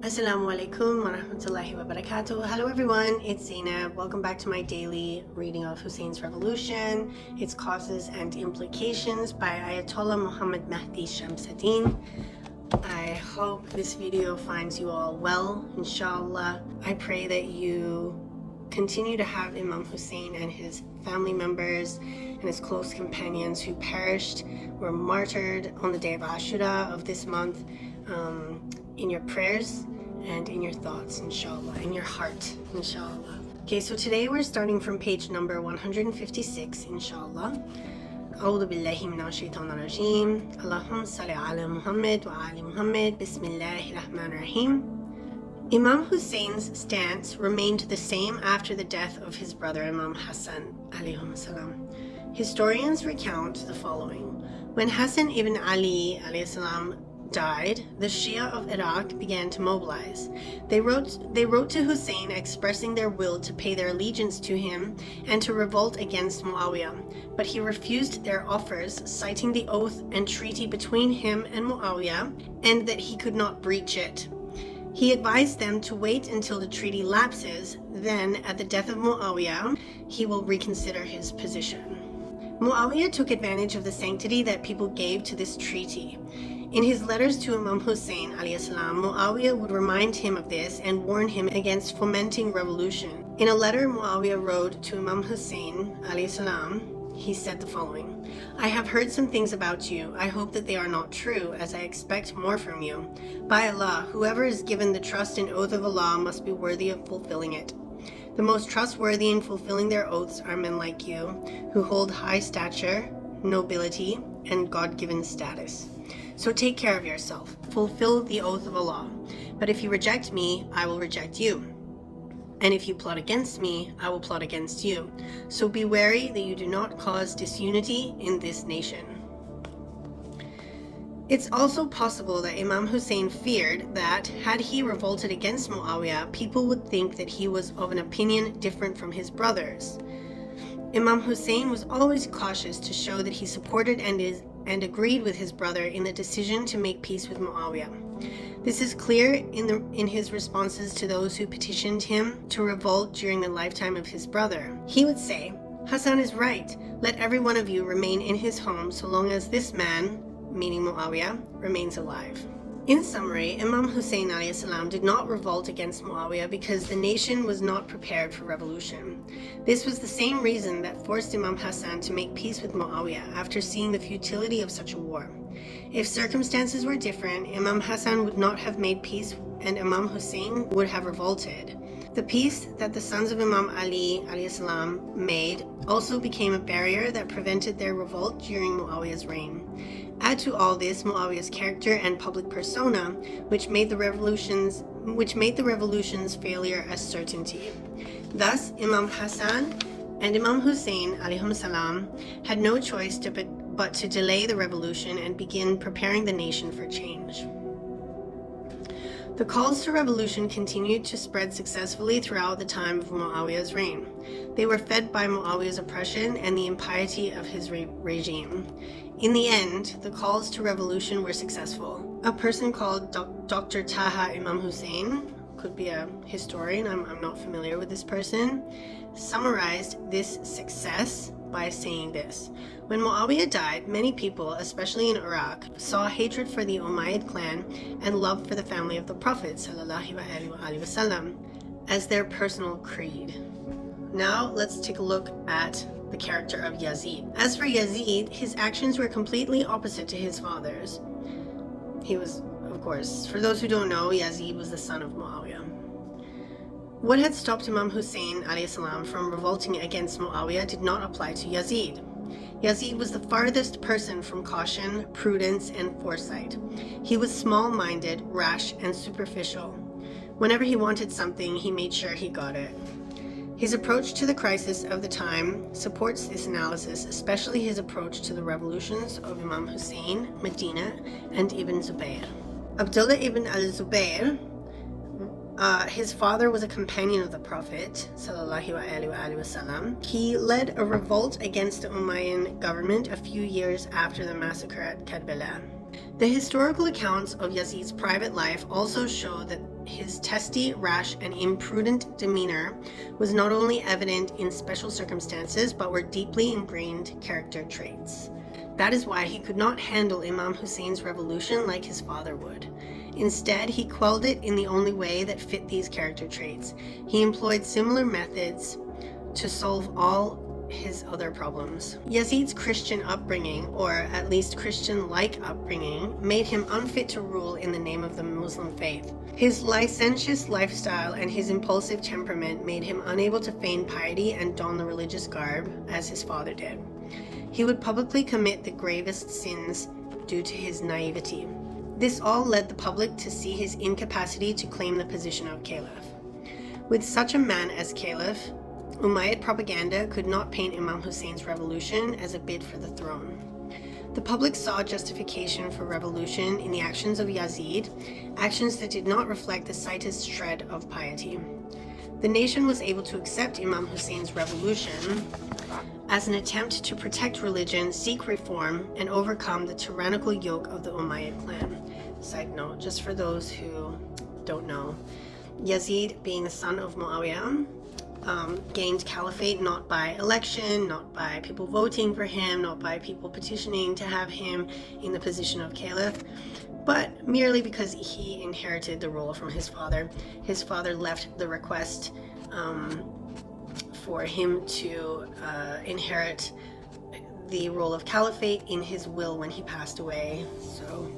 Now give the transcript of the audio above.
Assalamu alaikum wa rahmatullahi wa barakatuh. Hello everyone, it's Zainab. Welcome back to my daily reading of Hussein's Revolution, its causes and implications by Ayatollah Muhammad Mahdi Shamsuddin. I hope this video finds you all well, inshallah. I pray that you continue to have Imam Hussain and his family members and his close companions who perished, were martyred on the day of Ashura of this month, in your prayers and in your thoughts, inshallah, in your heart, inshallah. Okay, so today we're starting from page number 156, inshallah. أعوذ بالله من الشيطان الرجيم اللهم صل على محمد وعلى محمد بسم الله الرحمن الرحيم. Imam Hussein's stance remained the same after the death of his brother Imam Hussain alayhim salam. Historians recount the following. When Hassan ibn Ali alayhi salam died, the Shia of Iraq began to mobilize. They wrote to Hussein expressing their will to pay their allegiance to him and to revolt against Muawiyah, but he refused their offers, citing the oath and treaty between him and Muawiyah and that he could not breach it. He advised them to wait until the treaty lapses, then at the death of Muawiyah, he will reconsider his position. Muawiyah took advantage of the sanctity that people gave to this treaty. In his letters to Imam Hussain alayhi salam, Muawiyah would remind him of this and warn him against fomenting revolution. In a letter Muawiyah wrote to Imam Hussain alayhi salam, he said the following: I have heard some things about you. I hope that they are not true, as I expect more from you. By Allah, whoever is given the trust and oath of Allah must be worthy of fulfilling it. The most trustworthy in fulfilling their oaths are men like you, who hold high stature, nobility, and God-given status. So take care of yourself. Fulfill the oath of Allah. But if you reject me, I will reject you. And if you plot against me, I will plot against you. So be wary that you do not cause disunity in this nation. It's also possible that Imam Hussain feared that, had he revolted against Muawiyah, people would think that he was of an opinion different from his brothers. Imam Hussain was always cautious to show that he supported and agreed with his brother in the decision to make peace with Muawiyah. This is clear in his responses to those who petitioned him to revolt during the lifetime of his brother. He would say, Hassan is right. Let every one of you remain in his home so long as this man, meaning Muawiyah, remains alive. In summary, Imam Hussain alayhi salam did not revolt against Muawiyah because the nation was not prepared for revolution. This was the same reason that forced Imam Hassan to make peace with Muawiyah after seeing the futility of such a war. If circumstances were different, Imam Hassan would not have made peace and Imam Hussain would have revolted. The peace that the sons of Imam Ali alayhi salam made also became a barrier that prevented their revolt during Muawiyah's reign. Add to all this Muawiyah's character and public persona, which made the revolution's failure a certainty. Thus, Imam Hassan and Imam Hussain alayhim salam had no choice but to delay the revolution and begin preparing the nation for change. The calls to revolution continued to spread successfully throughout the time of Muawiyah's reign. They were fed by Muawiyah's oppression and the impiety of his regime. In the end, the calls to revolution were successful. A person called Dr. Taha Imam Hussain, could be a historian, I'm not familiar with this person, summarized this success by saying this: when Muawiyah died, many people, especially in Iraq, saw hatred for the Umayyad clan and love for the family of the Prophet ﷺ as their personal creed. Now let's take a look at the character of Yazid. As for Yazid, his actions were completely opposite to his father's. He was, of course, for those who don't know, Yazid was the son of Muawiyah. What had stopped Imam Hussain alayhi salam from revolting against Muawiyah did not apply to Yazid. Yazid was the farthest person from caution, prudence, and foresight. He was small-minded, rash, and superficial. Whenever he wanted something, he made sure he got it. His approach to the crisis of the time supports this analysis, especially his approach to the revolutions of Imam Hussain, Medina, and Ibn Zubayr. Abdullah ibn al-Zubayr, his father was a companion of the Prophet ﷺ. He led a revolt against the Umayyan government a few years after the massacre at Karbala. The historical accounts of Yazid's private life also show that his testy, rash, and imprudent demeanor was not only evident in special circumstances, but were deeply ingrained character traits. That is why he could not handle Imam Hussein's revolution like his father would. Instead, he quelled it in the only way that fit these character traits. He employed similar methods to solve all his other problems. Yazid's Christian upbringing, or at least Christian-like upbringing, made him unfit to rule in the name of the Muslim faith. His licentious lifestyle and his impulsive temperament made him unable to feign piety and don the religious garb as his father did. He would publicly commit the gravest sins due to his naivety. This all led the public to see his incapacity to claim the position of Caliph. With such a man as Caliph, Umayyad propaganda could not paint Imam Hussein's revolution as a bid for the throne. The public saw justification for revolution in the actions of Yazid, actions that did not reflect the slightest shred of piety. The nation was able to accept Imam Hussein's revolution as an attempt to protect religion, seek reform, and overcome the tyrannical yoke of the Umayyad clan. Side note, just for those who don't know, Yazid, being the son of Muawiyah, gained caliphate not by election, not by people voting for him, not by people petitioning to have him in the position of caliph, but merely because he inherited the role from his father. His father left the request for him to inherit the role of caliphate in his will when he passed away. So